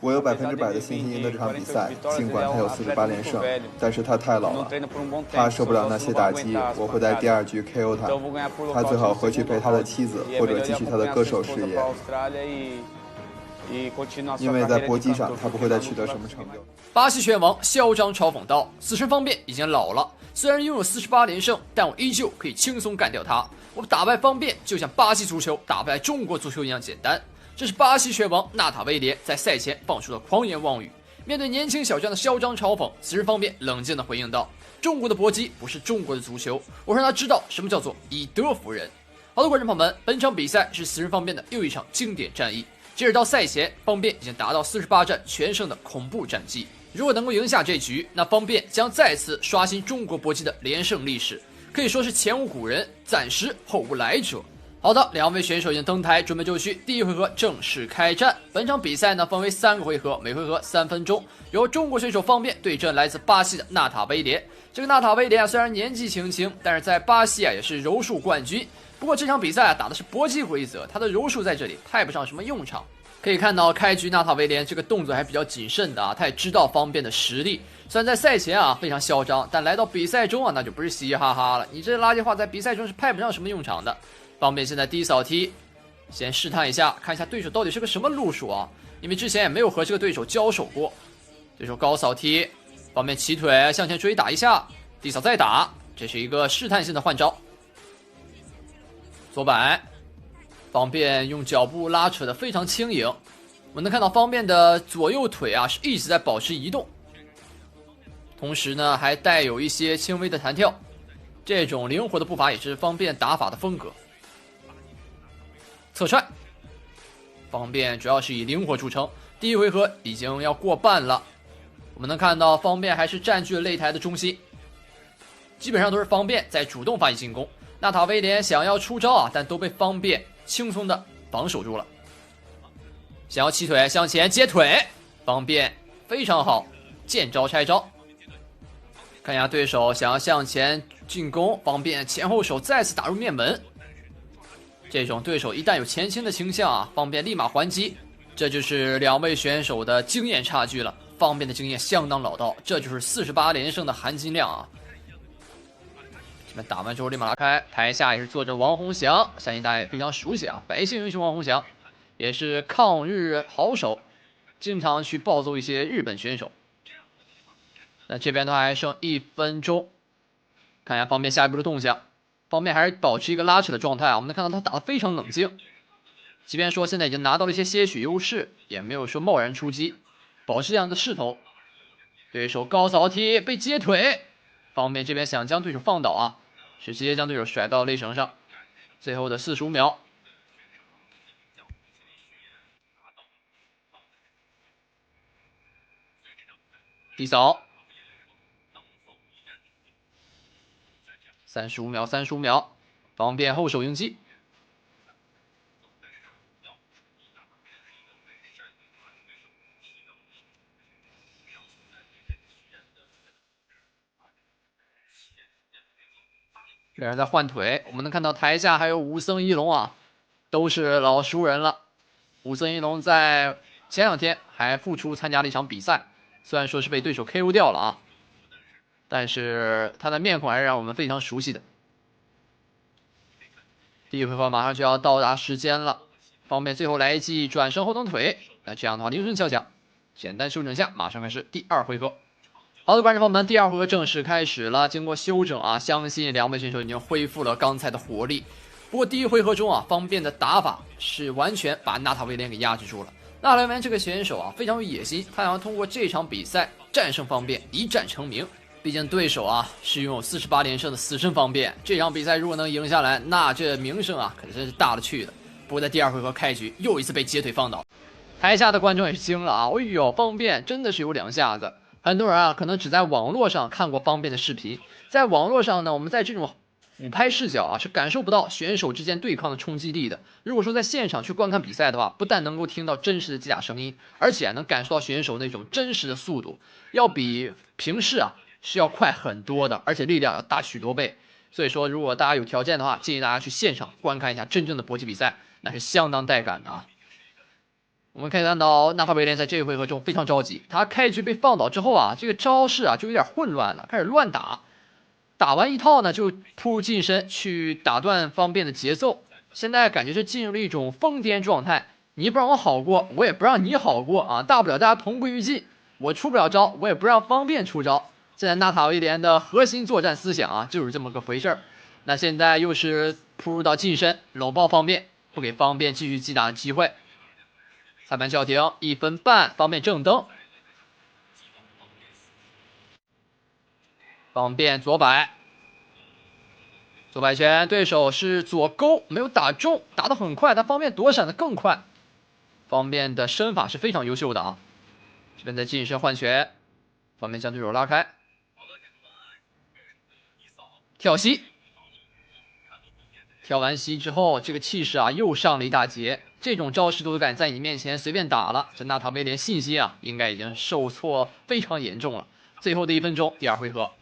我有100%的信心赢得这场比赛，尽管他有48连胜，但是他太老了，他受不了那些打击，我会在第2局 KO 他。他最好回去陪他的妻子，或者继续他的歌手事业，因为在搏击上他不会再取得什么成就。巴西拳王嚣张嘲讽道：“死神方辩已经老了，虽然拥有48连胜，但我依旧可以轻松干掉他。我打败方辩就像巴西足球打败中国足球一样简单。”这是巴西拳王纳塔威廉在赛前放出的狂言妄语。面对年轻小将的嚣张嘲讽，死神方辩冷静地回应道：“中国的搏击不是中国的足球，我让他知道什么叫做以德服人。”好的，观众朋友们，本场比赛是死神方辩的又一场经典战役。截止到赛前，方辩已经达到48战全胜的恐怖战绩。如果能够赢下这局，那方辩将再次刷新中国搏击的连胜历史，可以说是前无古人，暂时后无来者。好的，两位选手已经登台，准备就绪。第一回合正式开战。本场比赛呢分为3个回合，每回合3分钟。由中国选手方辩对阵来自巴西的纳塔威廉。这个纳塔威廉啊，虽然年纪轻轻，但是在巴西啊也是柔术冠军。不过这场比赛啊打的是搏击规则，他的柔术在这里派不上什么用场。可以看到开局纳塔威廉这个动作还比较谨慎的啊，他也知道方辩的实力。虽然在赛前啊非常嚣张，但来到比赛中啊那就不是嘻嘻哈哈了。你这垃圾话在比赛中是派不上什么用场的。方辩现在低扫踢，先试探一下，看一下对手到底是个什么路数啊？因为之前也没有和这个对手交手过。对手高扫踢，方辩起腿向前追打一下，低扫再打，这是一个试探性的换招。左摆，方辩用脚步拉扯的非常轻盈，我们能看到方辩的左右腿啊是一直在保持移动，同时呢还带有一些轻微的弹跳，这种灵活的步伐也是方辩打法的风格。侧踹，方辩主要是以灵活著称，第一回合已经要过半了。我们能看到方辩还是占据了擂台的中心，基本上都是方辩在主动发起进攻。纳塔威廉想要出招啊，但都被方辩轻松的防守住了。想要起腿向前接腿，方辩非常好，见招拆招。看一下对手想要向前进攻，方辩前后手再次打入面门。这种对手一旦有前倾的倾向啊，方辩立马还击，这就是两位选手的经验差距了。方辩的经验相当老道，这就是48连胜的含金量啊。这边打完之后立马拉开，台下也是坐着王洪祥，相信大家也非常熟悉啊，百姓英雄王洪祥也是抗日好手，经常去暴揍一些日本选手。那这边都还剩1分钟，看一下方辩下一步的动向。方辩还是保持一个拉扯的状态啊，我们能看到他打得非常冷静，即便说现在已经拿到了一些许优势，也没有说贸然出击，保持这样的势头。对手高扫踢被接腿，方辩这边想将对手放倒啊，是直接将对手甩到肋绳上。最后的45秒，低扫，35秒，35秒，方辩后手迎击。两人在换腿，我们能看到台下还有武僧一龙啊，都是老熟人了。武僧一龙在前2天还复出参加了一场比赛，虽然说是被对手 KO 掉了啊，但是他的面孔还是让我们非常熟悉的。第一回合马上就要到达时间了，方辩最后来一记转身后蹬腿，那这样的话灵顺敲响，简单修整下，马上开始第2回合。好的，观众朋友们，第2回合正式开始了。经过修整啊，相信两位选手已经恢复了刚才的活力。不过第1回合中啊，方辩的打法是完全把纳塔威廉给压制住了。纳塔威廉这个选手啊，非常有野心，他想要通过这场比赛战胜方辩，一战成名。毕竟对手啊是拥有48连胜的死神方辩，这场比赛如果能赢下来，那这名声啊可真是大了去了。不过在第2回合开局又一次被接腿放倒，台下的观众也是惊了啊！哎呦，方辩真的是有2下子。很多人啊，可能只在网络上看过方辩的视频，在网络上呢，我们在这种俯拍视角啊，是感受不到选手之间对抗的冲击力的。如果说在现场去观看比赛的话，不但能够听到真实的击打声音，而且能感受到选手那种真实的速度，要比平视啊是要快很多的，而且力量要大许多倍。所以说，如果大家有条件的话，建议大家去现场观看一下真正的搏击比赛，那是相当带感的啊。我们可以看到纳塔维连在这一回合中非常着急，他开局被放倒之后啊，这个招式啊就有点混乱了，开始乱打。打完一套呢，就扑入近身去打断方便的节奏。现在感觉是进入了一种疯癫状态，你不让我好过，我也不让你好过啊！大不了大家同归于尽，我出不了招，我也不让方便出招。现在纳塔维连的核心作战思想啊，就是这么个回事儿。那现在又是扑入到近身，搂抱方便，不给方便继续击打的机会。裁判叫停，1分半，方便正蹬。方便左摆，左摆拳，对手是左勾，没有打中，打得很快，但方便躲闪的更快。方便的身法是非常优秀的啊！这边在近身换拳，方便将对手拉开，跳膝，跳完膝之后，这个气势啊又上了一大截。这种招式都敢在你面前随便打了，这纳塔维连信心啊应该已经受挫非常严重了。最后的1分钟，第2回合。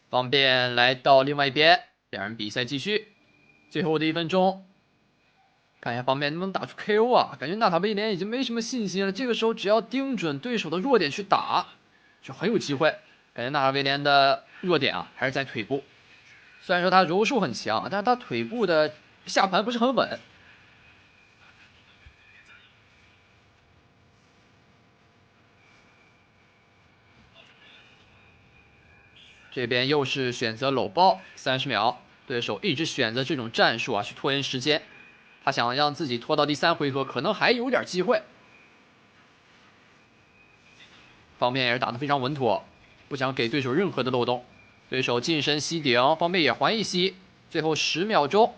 方便来到另外一边，两人比赛继续。最后的1分钟，看一下方便能不能打出 KO 啊？感觉纳塔维连已经没什么信心了。这个时候只要盯准对手的弱点去打，就很有机会。感觉纳塔维连的弱点啊还是在腿部，虽然说他柔术很强，但是他腿部的下盘不是很稳。这边又是选择搂抱30秒，对手一直选择这种战术啊去拖延时间，他想让自己拖到第3回合，可能还有点机会。方便也是打得非常稳妥，不想给对手任何的漏洞。对手近身吸顶，方便也还一吸，最后10秒钟。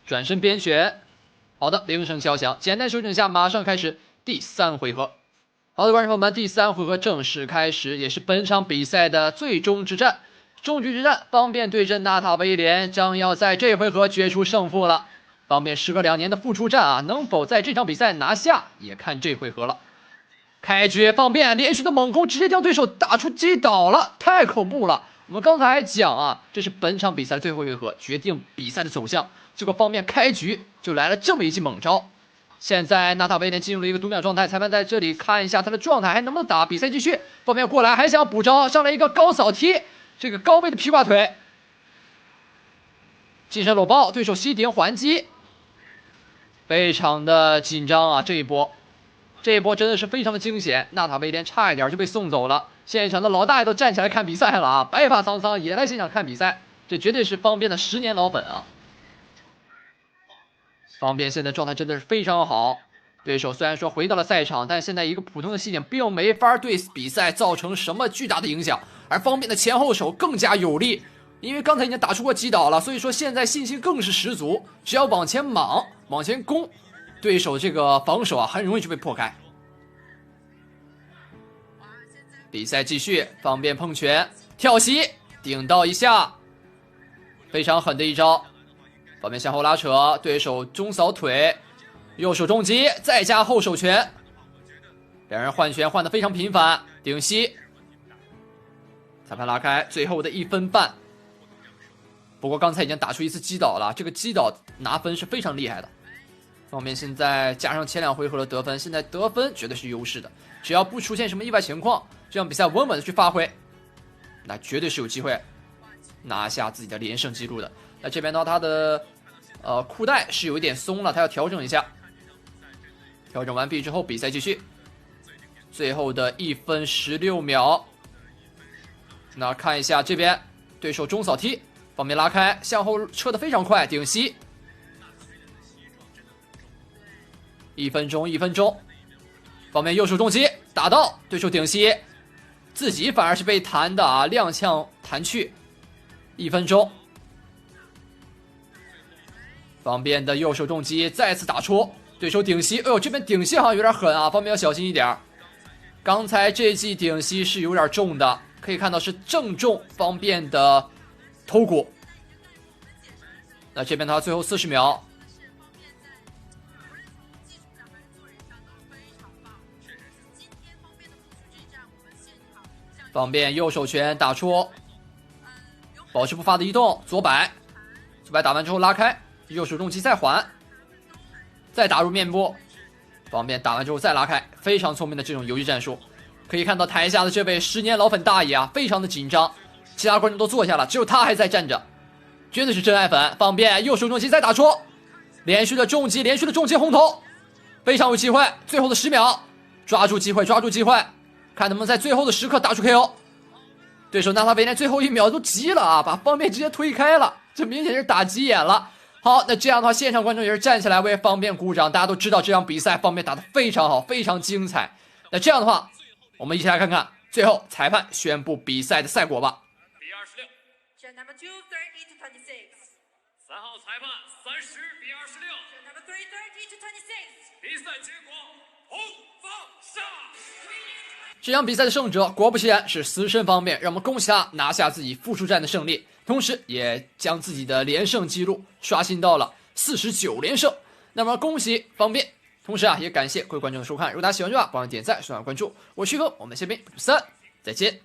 转身边旋，好的，铃声敲响，简单休整下，马上开始第3回合。好的，观众朋友们，第3回合正式开始，也是本场比赛的最终之战。终局之战，方便对阵纳塔维连，将要在这回合决出胜负了。方便时隔2年的复出战啊，能否在这场比赛拿下，也看这回合了。开局方便连续的猛攻，直接将对手打出击倒了，太恐怖了。我们刚才还讲啊，这是本场比赛的最后一回合，决定比赛的走向。结果方面开局就来了这么一记猛招。现在纳塔维连进入了一个读秒状态，裁判在这里看一下他的状态还能不能打，比赛继续。方面过来还想补招，上来一个高扫踢，这个高位的劈挂腿，近身搂抱，对手吸顶还击，非常的紧张啊！这一波真的是非常的惊险，纳塔维连差一点就被送走了。现场的老大爷都站起来看比赛了啊，白发苍苍也来现场看比赛，这绝对是方便的10年老本啊！方便现在状态真的是非常好，对手虽然说回到了赛场，但现在一个普通的吸顶并没法对比赛造成什么巨大的影响，而方便的前后手更加有力，因为刚才已经打出过击倒了，所以说现在信心更是十足，只要往前莽往前攻，对手这个防守啊很容易就被破开。比赛继续，方便碰拳跳膝顶到一下，非常狠的一招。方便向后拉扯，对手中扫腿，右手重击，再加后手拳，两人换拳换得非常频繁，顶膝，裁判拉开，最后的1分半。不过刚才已经打出一次击倒了，这个击倒拿分是非常厉害的。方面现在加上前2回合的得分，现在得分绝对是优势的，只要不出现什么意外情况，这场比赛稳稳的去发挥，那绝对是有机会拿下自己的连胜记录的。那这边呢，他的裤带是有一点松了，他要调整一下。调整完毕之后，比赛继续。最后的1分16秒。那看一下这边，对手中扫踢，方便拉开，向后撤得非常快，顶膝。1分钟，方便右手重击打到，对手顶膝，自己反而是被弹的啊，踉跄弹去。1分钟。方便的右手重击再次打出，对手顶膝，哎呦，这边顶膝好像有点狠啊，方便要小心一点。刚才这记顶膝是有点重的，可以看到是正中方便的头骨。那这边他最后40秒，方便右手拳打出，保持不发的移动，左摆。左白打完之后拉开，右手重击再缓，再打入面部，方便打完之后再拉开，非常聪明的这种游击战术。可以看到台下的这位10年老粉大爷啊，非常的紧张，其他观众都坐下了，只有他还在站着，绝对是真爱粉。方便右手重击再打出，连续的重击红头，非常有机会，最后的10秒，抓住机会，看能不能在最后的时刻打出 KO。对手纳塔维内最后1秒都急了啊，把方便直接推开了，这明显是打急眼了。好，那这样的话，现场观众也是站起来为方便鼓掌。大家都知道这场比赛方便打得非常好，非常精彩。那这样的话，我们一起来看看最后裁判宣布比赛的赛果吧。比26，选 number 2 30 to 26。3号裁判30比26，选 number 3 30 to 26。比赛结果，红方胜。这场比赛的胜者果不其然是死神方面，让我们恭喜他拿下自己复出战的胜利，同时也将自己的连胜记录刷新到了49连胜。那么恭喜方便，同时也感谢各位观众的收看。如果大家喜欢的话，帮忙点赞、收藏、关注。我是旭峰，我们下边3再见。